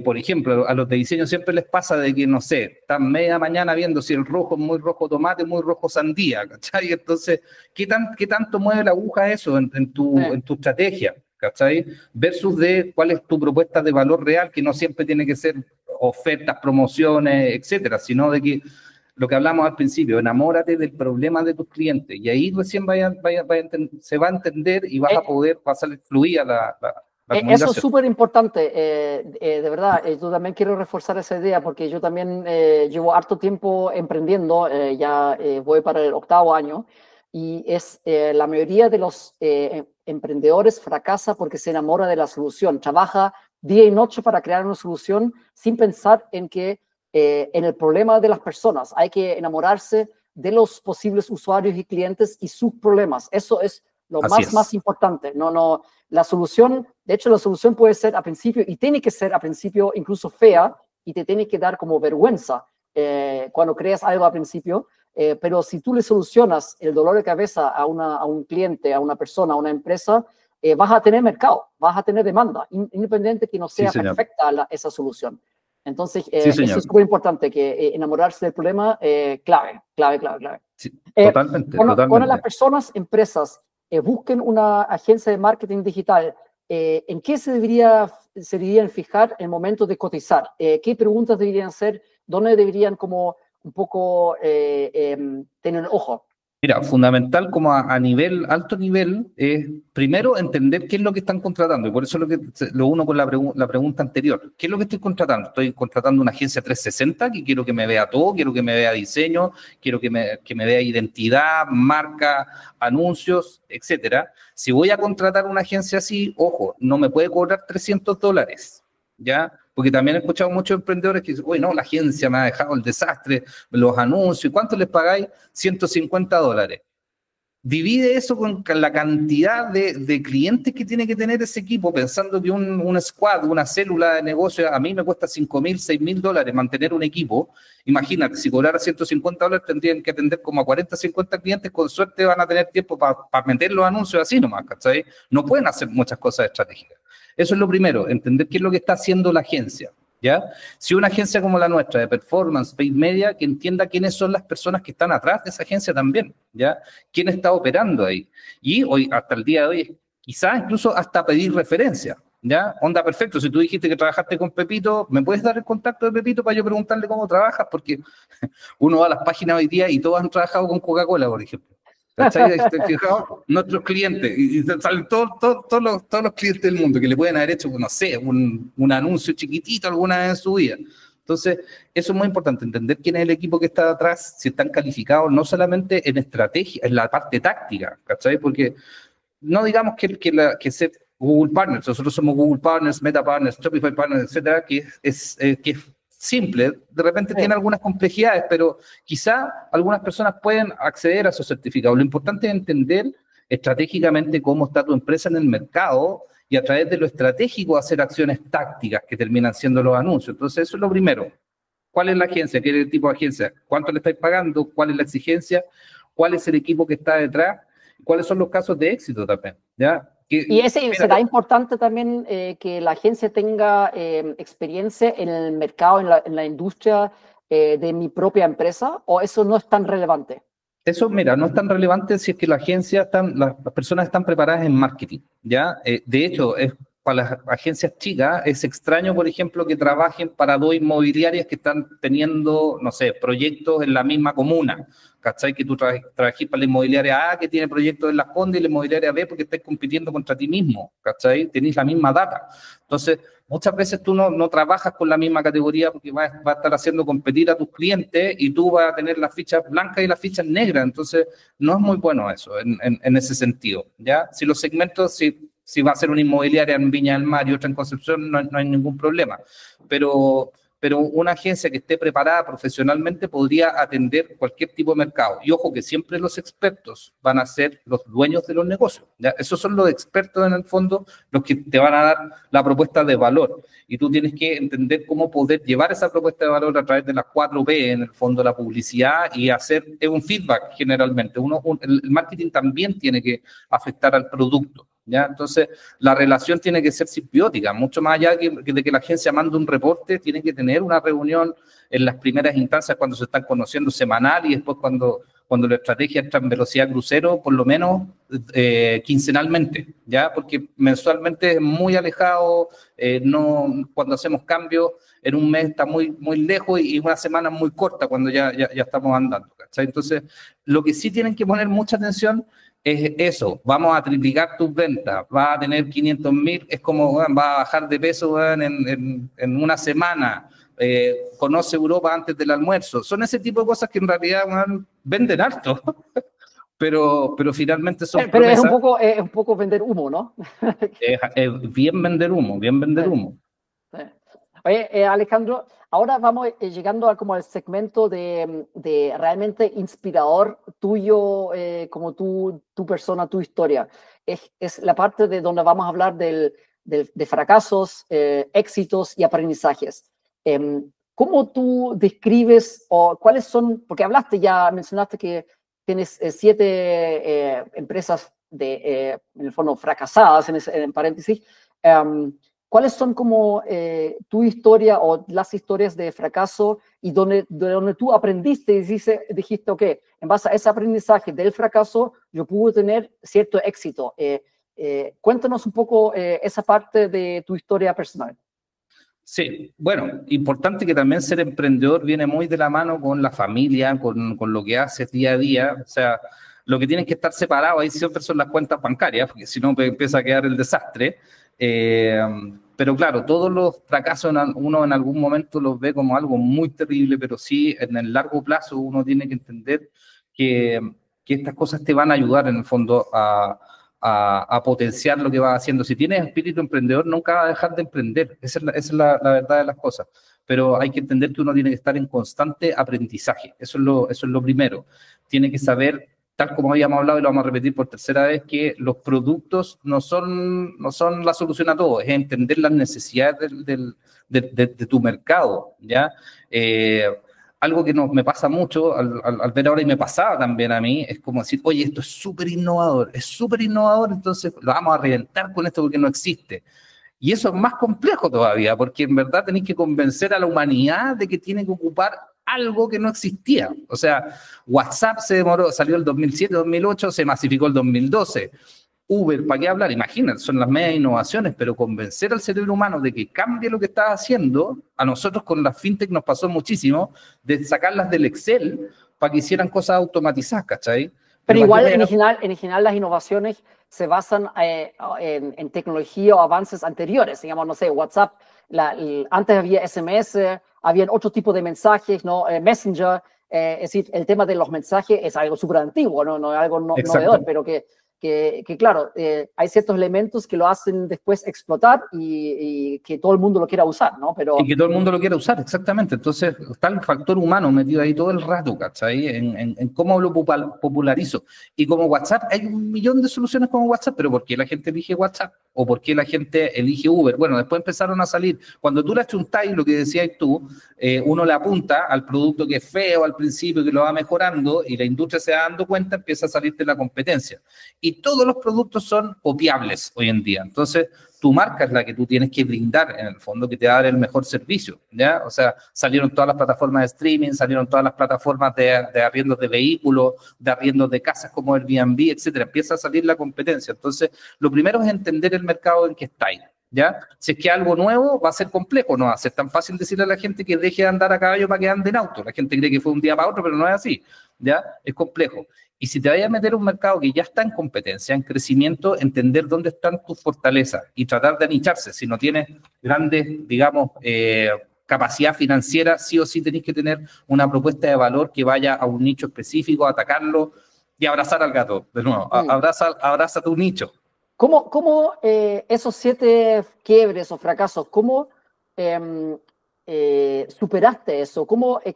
Por ejemplo, a los de diseño siempre les pasa de que, no sé, están media mañana viendo si el rojo es muy rojo tomate, muy rojo sandía, ¿cachai? Entonces, ¿qué tanto mueve la aguja eso en tu estrategia, ¿cachai? Versus de cuál es tu propuesta de valor real, que no siempre tiene que ser ofertas, promociones, etcétera, sino de que lo que hablamos al principio, enamórate del problema de tus clientes y ahí recién se va a entender y vas a poder pasar fluir a la eso es súper importante, de verdad. Yo también quiero reforzar esa idea porque yo también llevo harto tiempo emprendiendo, ya voy para el 8º año y la mayoría de los emprendedores fracasa porque se enamora de la solución, trabaja día y noche para crear una solución sin pensar en el problema de las personas. Hay que enamorarse de los posibles usuarios y clientes y sus problemas. Eso es lo más importante. La solución, de hecho, la solución puede ser a principio, y tiene que ser a principio incluso fea, y te tiene que dar como vergüenza cuando creas algo a principio, pero si tú le solucionas el dolor de cabeza a un cliente, a una persona, a una empresa, vas a tener mercado, vas a tener demanda, independiente que no sea perfecta esa solución. Entonces, eso es súper importante, que enamorarse del problema, clave. Sí, totalmente. Cuando las personas, empresas, busquen una agencia de marketing digital, ¿en qué se deberían fijar en el momento de cotizar? ¿Qué preguntas deberían hacer? ¿Dónde deberían como un poco tener ojo? Mira, fundamental como a alto nivel, es primero entender qué es lo que están contratando. Y por eso lo uno con la pregunta anterior. ¿Qué es lo que estoy contratando? Estoy contratando una agencia 360 que quiero que me vea todo, quiero que me vea diseño, quiero que me vea identidad, marca, anuncios, etcétera. Si voy a contratar una agencia así, ojo, no me puede cobrar $300, ¿ya? Porque también he escuchado muchos emprendedores que dicen, uy, no, la agencia me ha dejado el desastre, los anuncios, ¿cuánto les pagáis? $150. Divide eso con la cantidad de clientes que tiene que tener ese equipo, pensando que un squad, una célula de negocio, a mí me cuesta $5,000, $6,000 mantener un equipo. Imagínate, si cobrara $150 tendrían que atender como a 40, 50 clientes, con suerte van a tener tiempo para meter los anuncios así nomás, ¿cachai? No pueden hacer muchas cosas estratégicas. Eso es lo primero, entender qué es lo que está haciendo la agencia, ¿ya? Si una agencia como la nuestra, de performance, paid media, que entienda quiénes son las personas que están atrás de esa agencia también, ¿ya? ¿Quién está operando ahí? Y hoy, hasta el día de hoy, quizás incluso hasta pedir referencia, ¿ya? Onda, perfecto, si tú dijiste que trabajaste con Pepito, ¿me puedes dar el contacto de Pepito para yo preguntarle cómo trabajas? Porque uno va a las páginas hoy día y todos han trabajado con Coca-Cola, por ejemplo. ¿Cachai? ¿Te fijado? Nuestros clientes, y salen todos los clientes del mundo que le pueden haber hecho, no sé, un anuncio chiquitito alguna vez en su vida. Entonces, eso es muy importante, entender quién es el equipo que está atrás, si están calificados, no solamente en estrategia, en la parte táctica, ¿cachai? Porque no digamos que sea Google Partners, nosotros somos Google Partners, Meta Partners, Shopify Partners, etcétera, que es simple, de repente tiene algunas complejidades, pero quizá algunas personas pueden acceder a esos certificados. Lo importante es entender estratégicamente cómo está tu empresa en el mercado y a través de lo estratégico hacer acciones tácticas que terminan siendo los anuncios. Entonces, eso es lo primero. ¿Cuál es la agencia? ¿Qué es el tipo de agencia? ¿Cuánto le estáis pagando? ¿Cuál es la exigencia? ¿Cuál es el equipo que está detrás? ¿Cuáles son los casos de éxito también? ¿Ya? Y será importante también que la agencia tenga experiencia en el mercado, en la industria de mi propia empresa, ¿o eso no es tan relevante? Eso, mira, no es tan relevante si es que las personas están preparadas en marketing, ¿ya? De hecho, para las agencias chicas es extraño, por ejemplo, que trabajen para dos inmobiliarias que están teniendo, no sé, proyectos en la misma comuna, ¿cachai? Que tú trabajes para la inmobiliaria A, que tiene proyectos en Las Condes, y la inmobiliaria B, porque estás compitiendo contra ti mismo, ¿cachai? Tenéis la misma data. Entonces, muchas veces tú no trabajas con la misma categoría porque vas a estar haciendo competir a tus clientes y tú vas a tener las fichas blancas y las fichas negras. Entonces, no es muy bueno eso en ese sentido, ¿ya? Si los segmentos, si va a ser una inmobiliaria en Viña del Mar y otra en Concepción, no hay ningún problema. Pero una agencia que esté preparada profesionalmente podría atender cualquier tipo de mercado. Y ojo que siempre los expertos van a ser los dueños de los negocios, ¿ya? Esos son los expertos en el fondo, los que te van a dar la propuesta de valor. Y tú tienes que entender cómo poder llevar esa propuesta de valor a través de las 4P, en el fondo la publicidad, y hacer un feedback generalmente. El marketing también tiene que afectar al producto, ¿ya? Entonces, la relación tiene que ser simbiótica, mucho más allá de que la agencia mande un reporte, tiene que tener una reunión en las primeras instancias cuando se están conociendo semanal y después cuando cuando la estrategia entra en velocidad crucero, por lo menos quincenalmente, ¿ya? Porque mensualmente es muy alejado, cuando hacemos cambios, en un mes está muy, muy lejos y una semana muy corta cuando ya estamos andando, ¿cachai? Entonces, lo que sí tienen que poner mucha atención es eso, vamos a triplicar tus ventas, vas a tener 500.000, es como, bueno, vas a bajar de peso, bueno, en una semana, conoce Europa antes del almuerzo, son ese tipo de cosas que en realidad, bueno, venden harto, pero finalmente son Pero es promesas. un poco vender humo, ¿no? Es bien vender humo, bien vender Sí, humo. sí. Oye, Alejandro, ahora vamos llegando como al segmento de realmente inspirador tuyo, como tu persona, tu historia. Es la parte de donde vamos a hablar de fracasos, éxitos y aprendizajes. ¿Cómo tú describes o cuáles son, porque mencionaste que tienes 7 empresas en el fondo fracasadas, en paréntesis. ¿Cuáles son como tu historia o las historias de fracaso y de donde tú aprendiste y dijiste, ok, en base a ese aprendizaje del fracaso, yo pude tener cierto éxito? Cuéntanos un poco esa parte de tu historia personal. Sí, bueno, importante que también ser emprendedor viene muy de la mano con la familia, con lo que haces día a día. O sea, lo que tienen que estar separados ahí siempre son las cuentas bancarias, porque si no empieza a quedar el desastre. Eh, pero claro, todos los fracasos uno en algún momento los ve como algo muy terrible, pero sí en el largo plazo uno tiene que entender que estas cosas te van a ayudar en el fondo a potenciar lo que vas haciendo. Si tienes espíritu emprendedor, nunca vas a dejar de emprender. Esa es la verdad de las cosas. Pero hay que entender que uno tiene que estar en constante aprendizaje. Eso es lo primero. Tiene que saber, tal como habíamos hablado y lo vamos a repetir por tercera vez, que los productos no son la solución a todo. Es entender las necesidades de tu mercado, ¿ya? Algo que me pasa mucho al ver ahora y me pasaba también a mí, es como decir, oye, esto es súper innovador, entonces lo vamos a reventar con esto porque no existe. Y eso es más complejo todavía, porque en verdad tenéis que convencer a la humanidad de que tiene que ocupar algo que no existía. O sea, WhatsApp se demoró, salió el 2007, 2008, se masificó el 2012. Uber, ¿para qué hablar? Imagínate, son las medias innovaciones, pero convencer al cerebro humano de que cambie lo que está haciendo, a nosotros con la fintech nos pasó muchísimo, de sacarlas del Excel para que hicieran cosas automatizadas, ¿cachai? Pero Pero igual, en general, las innovaciones se basan en tecnología o avances anteriores. Digamos, no sé, WhatsApp, antes había SMS, habían otro tipo de mensajes, ¿no? Messenger, es decir, el tema de los mensajes es algo súper antiguo, no es algo novedor, pero que claro, hay ciertos elementos que lo hacen después explotar y que todo el mundo lo quiera usar, ¿no? Y que todo el mundo lo quiere usar, exactamente. Entonces, está el factor humano metido ahí todo el rato, ¿cachai? En cómo lo popularizo. Y como WhatsApp, hay un millón de soluciones como WhatsApp, pero ¿por qué la gente elige WhatsApp? ¿O por qué la gente elige Uber? Bueno, después empezaron a salir. Cuando tú le achuntáis lo que decías tú, uno le apunta al producto que es feo al principio, que lo va mejorando, y la industria se va dando cuenta, empieza a salir de la competencia. Y todos los productos son copiables hoy en día. Entonces, tu marca es la que tú tienes que brindar, en el fondo, que te va a dar el mejor servicio, ¿ya? O sea, salieron todas las plataformas de streaming, salieron todas las plataformas de arriendos de vehículos, de arriendos de casas como Airbnb, etcétera. Empieza a salir la competencia. Entonces, lo primero es entender el mercado en que estáis, ¿ya? Si es que algo nuevo va a ser complejo, no va a ser tan fácil decirle a la gente que deje de andar a caballo para que ande en auto. La gente cree que fue un día para otro, pero no es así, ¿ya? Es complejo. Y si te vayas a meter a un mercado que ya está en competencia, en crecimiento, entender dónde están tus fortalezas y tratar de anicharse. Si no tienes grandes, digamos, capacidad financiera, sí o sí tenés que tener una propuesta de valor que vaya a un nicho específico, atacarlo y abrazar al gato. De nuevo, abraza tu nicho. ¿Cómo esos 7 quiebres o fracasos, cómo superaste eso?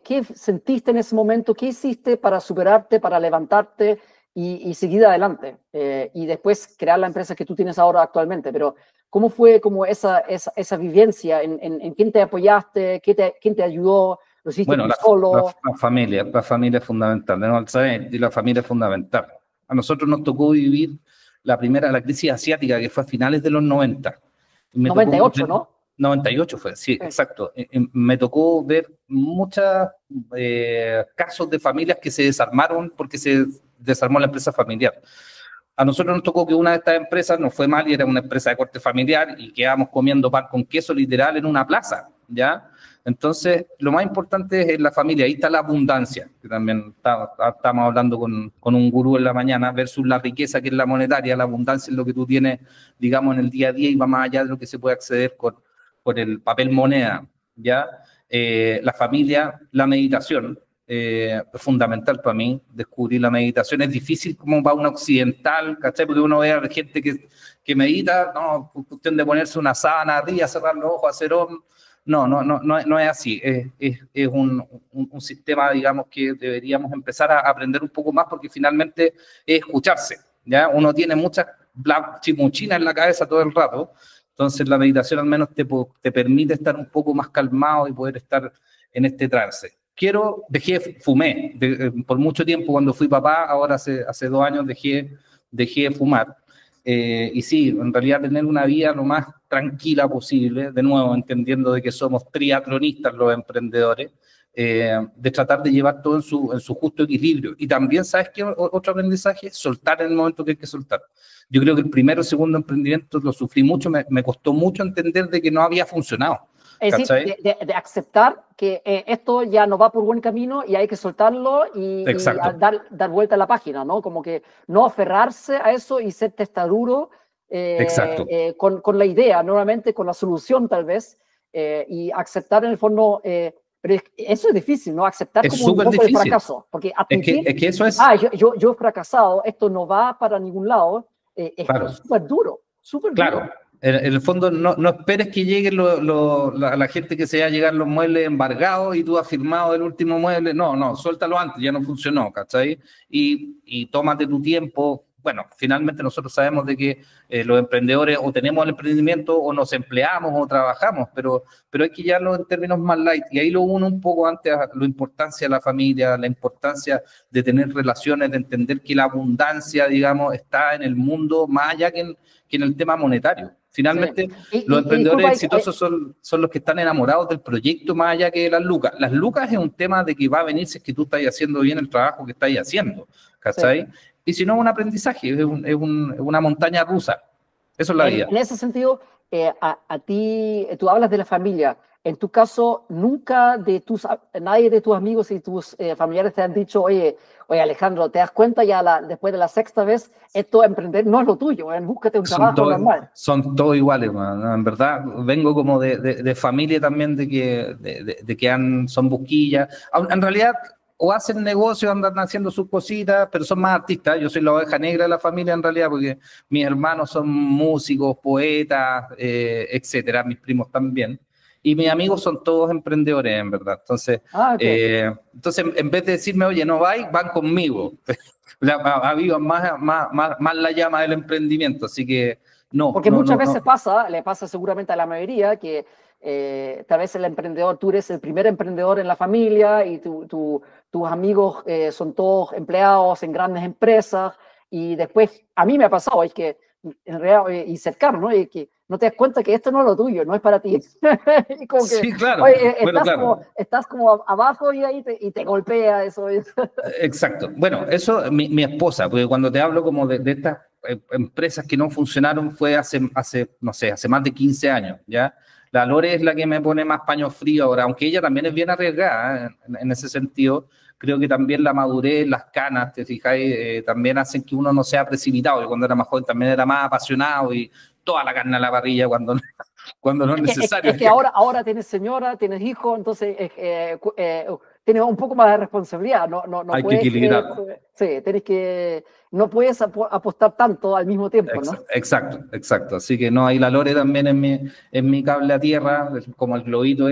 ¿Qué sentiste en ese momento? ¿Qué hiciste para superarte, para levantarte y seguir adelante? Y después crear la empresa que tú tienes ahora actualmente. Pero ¿cómo fue como esa vivencia? ¿En quién te apoyaste? ¿Quién te ayudó? ¿Lo hiciste Bueno, tú solo? la familia es fundamental. ¿No? Y la familia es fundamental. A nosotros nos tocó vivir la crisis asiática, que fue a finales de los 90. Y me tocó 98, ¿no? 98 fue, sí, Sí. exacto. Me tocó ver muchos casos de familias que se desarmaron porque se desarmó la empresa familiar. A nosotros nos tocó que una de estas empresas nos fue mal y era una empresa de corte familiar y quedábamos comiendo pan con queso literal en una plaza, ¿ya? Entonces, lo más importante es la familia, ahí está la abundancia, que también estamos hablando con un gurú en la mañana, versus la riqueza que es la monetaria, la abundancia es lo que tú tienes, digamos, en el día a día y va más allá de lo que se puede acceder con el papel moneda, ¿ya? La familia, la meditación, es fundamental para mí, descubrir la meditación. Es difícil como para un occidental, ¿cachai? Porque uno ve a gente que medita, no, cuestión de ponerse una sábana a día, cerrar los ojos, hacer om. No es así. Es un sistema, digamos, que deberíamos empezar a aprender un poco más porque finalmente es escucharse, ¿ya? Uno tiene muchas chimuchinas en la cabeza todo el rato, entonces la meditación al menos te permite estar un poco más calmado y poder estar en este trance. Fumé por mucho tiempo cuando fui papá, ahora hace 2 años dejé de fumar. Y sí, en realidad tener una vida lo más tranquila posible, de nuevo entendiendo de que somos triatlonistas los emprendedores, de tratar de llevar todo en su justo equilibrio. Y también, ¿sabes qué? Otro aprendizaje, soltar en el momento que hay que soltar. Yo creo que el primero o segundo emprendimiento lo sufrí mucho, me costó mucho entender de que no había funcionado. Es decir, de aceptar que esto ya no va por buen camino y hay que soltarlo y dar vuelta a la página, ¿no? Como que no aferrarse a eso y ser testarudo con la idea, nuevamente con la solución tal vez, y aceptar en el fondo, pero eso es difícil, ¿no? Aceptar como un poco el fracaso, porque admitir, es que eso es... yo he fracasado, esto no va para ningún lado, es súper duro, súper duro. Claro. En el fondo, no esperes que llegue la gente que se va a llegar los muebles embargados y tú has firmado el último mueble. No, suéltalo antes, ya no funcionó, ¿cachai? Y tómate tu tiempo. Bueno, finalmente nosotros sabemos de que los emprendedores o tenemos el emprendimiento o nos empleamos o trabajamos, pero hay que llevarlo en términos más light. Y ahí lo uno un poco antes a la importancia de la familia, la importancia de tener relaciones, de entender que la abundancia, digamos, está en el mundo más allá que en el tema monetario. Finalmente, los emprendedores exitosos son los que están enamorados del proyecto más allá que de las lucas. Las lucas es un tema de que va a venir si es que tú estás haciendo bien el trabajo que estás haciendo, ¿cachai? Sí. Y si no, es un aprendizaje, es una montaña rusa. Eso es la vida. En ese sentido, a ti, tú hablas de la familia. En tu caso, nunca nadie de tus amigos y tus familiares te han dicho, oye Alejandro, ¿te das cuenta ya después de la sexta vez, esto emprender no es lo tuyo, búscate un trabajo normal? Son todos iguales, man. En verdad, vengo como de familia también de que son busquillas. En realidad, o hacen negocios, andan haciendo sus cositas, pero son más artistas. Yo soy la oveja negra de la familia en realidad, porque mis hermanos son músicos, poetas, etcétera, mis primos también. Y mis amigos son todos emprendedores, en verdad. Entonces, entonces en vez de decirme, oye, no van conmigo. Avivan más la llama del emprendimiento, así que no. Porque muchas veces le pasa seguramente a la mayoría que tal vez el emprendedor, tú eres el primer emprendedor en la familia y tus amigos son todos empleados en grandes empresas y después, a mí me ha pasado, es que en realidad, y cercano, ¿no? Y que no te das cuenta que esto no es lo tuyo, no es para ti. Y como que, sí, claro. Oye, estás como abajo y ahí te golpea eso. Exacto. Bueno, eso mi esposa, porque cuando te hablo como de estas empresas que no funcionaron fue hace más de 15 años, ¿ya? La Lore es la que me pone más paño frío ahora, aunque ella también es bien arriesgada en ese sentido. Creo que también la madurez, las canas, te fijáis, también hacen que uno no sea precipitado. Yo cuando era más joven también era más apasionado y toda la carne a la parrilla cuando no es necesario. Es que ahora tienes señora, tienes hijo, entonces tienes un poco más de responsabilidad. No hay puedes, que equilibrar. No puedes apostar tanto al mismo tiempo, ¿no? Exacto. Así que no, ahí la Lore también en mi cable a tierra, como el globito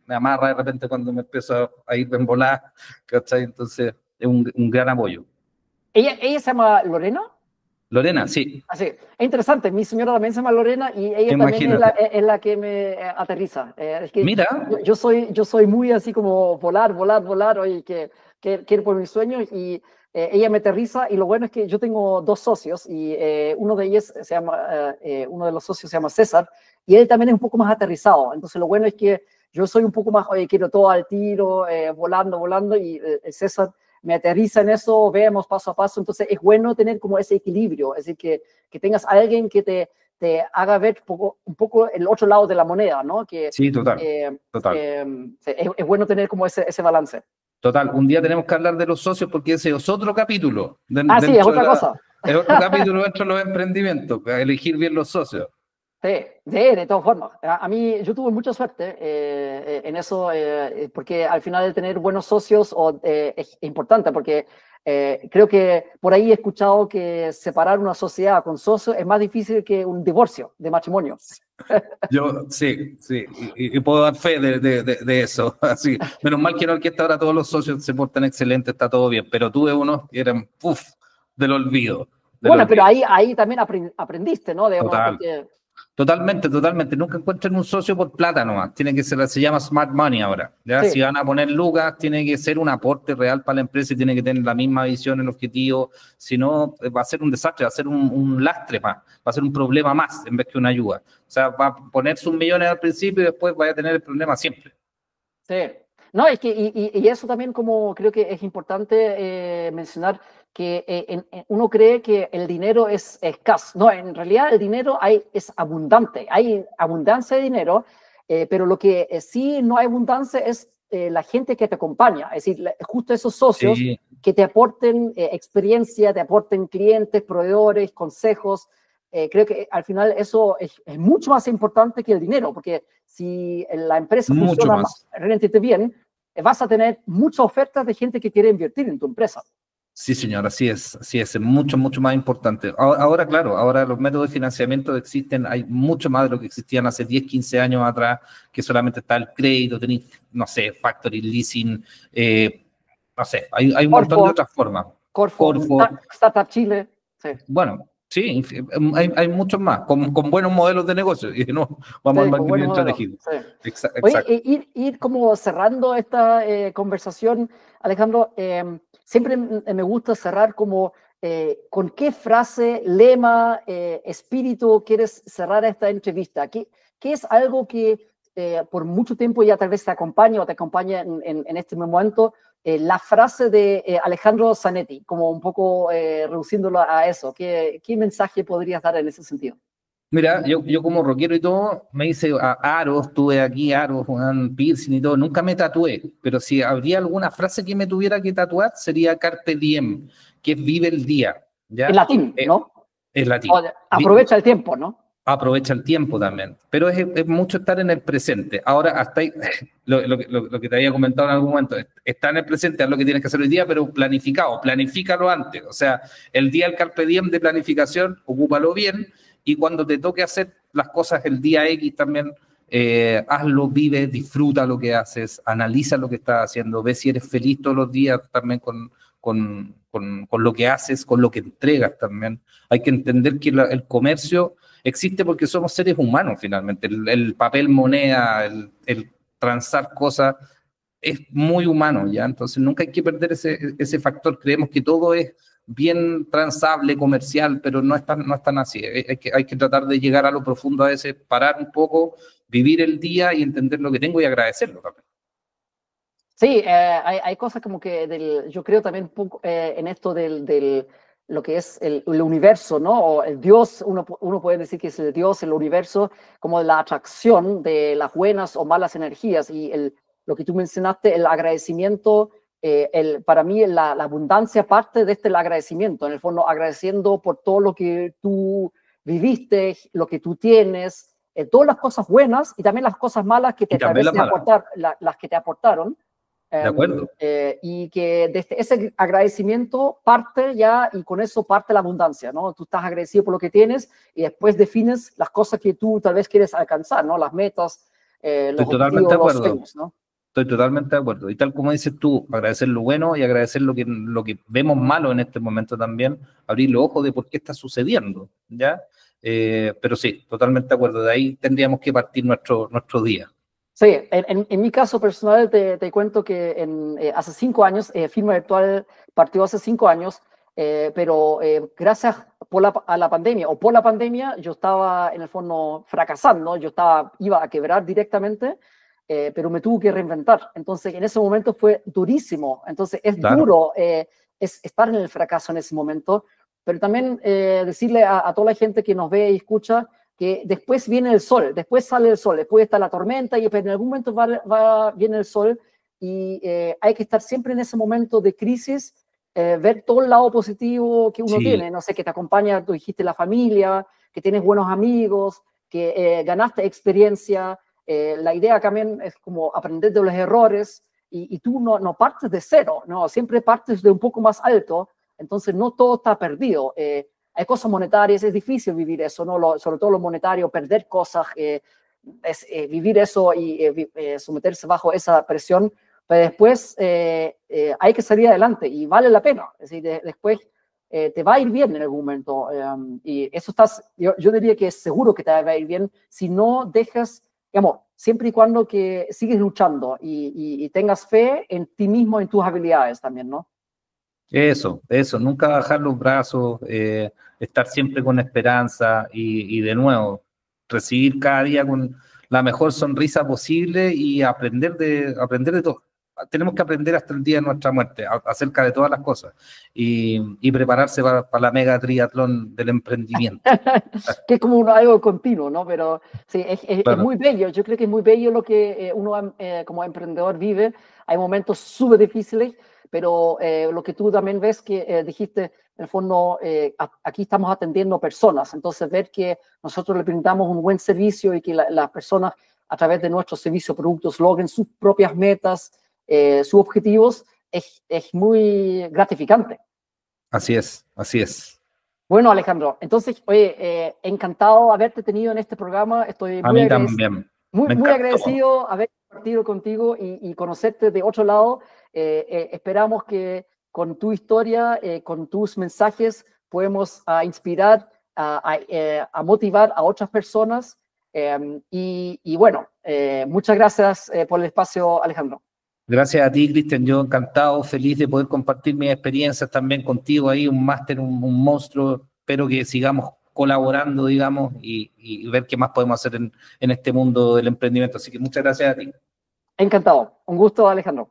me amarra de repente cuando me empiezo a ir en volada, ¿cachai? Entonces es un gran apoyo. ¿Ella se llama Lorena? Lorena, sí. Así, es interesante, mi señora también se llama Lorena y ella también es la que me aterriza. Es que mira, yo soy muy así como volar, oye, que quiero por mis sueños y ella me aterriza y lo bueno es que yo tengo dos socios y uno de ellos uno de los socios se llama César y él también es un poco más aterrizado. Entonces lo bueno es que yo soy un poco más, oye, quiero todo al tiro, volando y César me aterriza en eso, vemos paso a paso. Entonces es bueno tener como ese equilibrio, es decir, que tengas a alguien que te haga ver un poco el otro lado de la moneda, ¿no? Sí, total, total. Es bueno tener como ese balance. Total, un día tenemos que hablar de los socios porque ese es otro capítulo. Sí, es otra cosa. Es otro capítulo dentro de los emprendimientos, elegir bien los socios. Sí, de todas formas. A mí, yo tuve mucha suerte en eso, porque al final tener buenos socios es importante, porque creo que por ahí he escuchado que separar una sociedad con socios es más difícil que un divorcio de matrimonio. Yo, sí, y puedo dar fe de eso. Así, menos mal que en Orquesta ahora todos los socios se portan excelente, está todo bien, pero tuve unos que eran, del olvido. Bueno, pero ahí también aprendiste, ¿no? Total. Totalmente. Nunca encuentren un socio por plata nomás. Tiene que ser, se llama smart money ahora. ¿Ya? Sí. Si van a poner lucas, tiene que ser un aporte real para la empresa y tiene que tener la misma visión, el objetivo. Si no, va a ser un desastre, va a ser un lastre más, va a ser un problema más en vez que una ayuda. O sea, va a poner sus millones al principio y después va a tener el problema siempre. Sí. No, es que, y eso también como creo que es importante mencionar que uno cree que el dinero es escaso. No, en realidad el dinero es abundante, hay abundancia de dinero, pero lo que sí no hay abundancia es la gente que te acompaña, es decir, justo esos socios Sí. que te aporten experiencia, te aporten clientes, proveedores, consejos. Creo que al final eso es mucho más importante que el dinero, porque si la empresa funciona realmente bien, vas a tener muchas ofertas de gente que quiere invertir en tu empresa. Sí, señor, así es mucho más importante. Ahora, claro, ahora los métodos de financiamiento existen, hay mucho más de lo que existían hace 10, 15 años atrás, que solamente está el crédito, tenéis, no sé, factory leasing, no sé, hay un montón de otras formas. Corfo, Startup Chile. Sí. Bueno, sí, hay muchos más, con buenos modelos de negocio, y no vamos al marketing estratégico. Sí. Exacto. Oye, ir como cerrando esta conversación, Alejandro, siempre me gusta cerrar como con qué frase, lema, espíritu quieres cerrar esta entrevista. ¿Qué es algo que por mucho tiempo ya tal vez te acompaña o te acompaña en este momento? La frase de Alejandro Zanetti, como un poco reduciéndolo a eso. ¿Qué mensaje podrías dar en ese sentido? Mira, yo como rockero y todo, me hice aros, tuve aquí aros, un piercing y todo, nunca me tatué, pero si habría alguna frase que me tuviera que tatuar, sería Carpe Diem, que es vive el día, ¿ya? En latín, ¿no? Es latín. Aprovecha el tiempo, ¿no? Aprovecha el tiempo también, pero es mucho estar en el presente. Ahora, hasta ahí, lo que te había comentado en algún momento, está en el presente, es lo que tienes que hacer hoy día, pero planifícalo antes. O sea, el día del Carpe Diem de planificación, ocúpalo bien, y cuando te toque hacer las cosas el día X también, hazlo, vive, disfruta lo que haces, analiza lo que estás haciendo, ve si eres feliz todos los días también con lo que haces, con lo que entregas también. Hay que entender que el comercio existe porque somos seres humanos finalmente. El papel moneda, el transar cosas es muy humano, ¿ya? Entonces nunca hay que perder ese factor. Creemos que todo es bien transable, comercial, pero no es tan así. Hay que tratar de llegar a lo profundo a veces, parar un poco, vivir el día y entender lo que tengo y agradecerlo también. Sí, hay cosas como que yo creo también un poco en esto lo que es el universo, ¿no? O el Dios, uno puede decir que es el Dios, el universo, como la atracción de las buenas o malas energías. Y lo que tú mencionaste, el agradecimiento, para mí la abundancia parte de el agradecimiento, en el fondo agradeciendo por todo lo que tú viviste, lo que tú tienes, todas las cosas buenas y también las cosas malas que tal vez las que te aportaron. De acuerdo. Y que desde ese agradecimiento parte ya y con eso parte la abundancia, ¿no? Tú estás agradecido por lo que tienes y después defines las cosas que tú tal vez quieres alcanzar, ¿no? Las metas, los objetivos, los sueños, ¿no? Estoy totalmente de acuerdo. Y tal como dices tú, agradecer lo bueno y agradecer lo que vemos malo en este momento también, abrir los ojos de por qué está sucediendo, ¿ya? Pero sí, totalmente de acuerdo. De ahí tendríamos que partir nuestro día. Sí, en mi caso personal te cuento que hace 5 años, Firma Virtual partió hace 5 años, pero gracias a la pandemia o por la pandemia yo estaba en el fondo fracasando, iba a quebrar directamente, pero me tuve que reinventar. Entonces en ese momento fue durísimo, entonces es Claro. duro es estar en el fracaso en ese momento, pero también decirle a toda la gente que nos ve y escucha que después viene el sol, después sale el sol, después está la tormenta, pero en algún momento viene el sol y hay que estar siempre en ese momento de crisis, ver todo el lado positivo que uno Sí, tiene, no sé, que te acompaña, tú dijiste, la familia, que tienes buenos amigos, que ganaste experiencia. La idea también es como aprender de los errores y tú no partes de cero, no, siempre partes de un poco más alto, entonces no todo está perdido. Hay cosas monetarias, es difícil vivir eso, ¿no? Sobre todo lo monetario, perder cosas, vivir eso y someterse bajo esa presión, pero después hay que salir adelante y vale la pena. Es decir, después te va a ir bien en algún momento. Y eso yo diría que es seguro que te va a ir bien si no dejas, digamos, siempre y cuando que sigues luchando y tengas fe en ti mismo, en tus habilidades también, ¿no? eso, nunca bajar los brazos, estar siempre con esperanza y de nuevo, recibir cada día con la mejor sonrisa posible y aprender de todo. Tenemos que aprender hasta el día de nuestra muerte acerca de todas las cosas y prepararse para la mega triatlón del emprendimiento. Que es como algo continuo, ¿no? Pero sí, es Claro, muy bello. Yo creo que es muy bello lo que uno como emprendedor vive. Hay momentos súper difíciles, pero lo que tú también ves que dijiste, en el fondo, aquí estamos atendiendo personas. Entonces, ver que nosotros le brindamos un buen servicio y que las personas, a través de nuestros servicios, productos, logren sus propias metas, sus objetivos, es muy gratificante. así es, así es. Bueno, Alejandro, entonces, oye, encantado haberte tenido en este programa. Estoy A muy mí agradecido, también, muy, me muy encantó. agradecido haber compartido contigo y conocerte de otro lado. Esperamos que con tu historia, con tus mensajes, podemos inspirar, a motivar a otras personas. Y bueno, muchas gracias por el espacio, Alejandro. Gracias a ti, Cristian. Yo encantado, feliz de poder compartir mis experiencias también contigo ahí, un máster, un monstruo. Espero que sigamos colaborando, digamos, y ver qué más podemos hacer en este mundo del emprendimiento. Así que muchas gracias a ti. Encantado. Un gusto, Alejandro.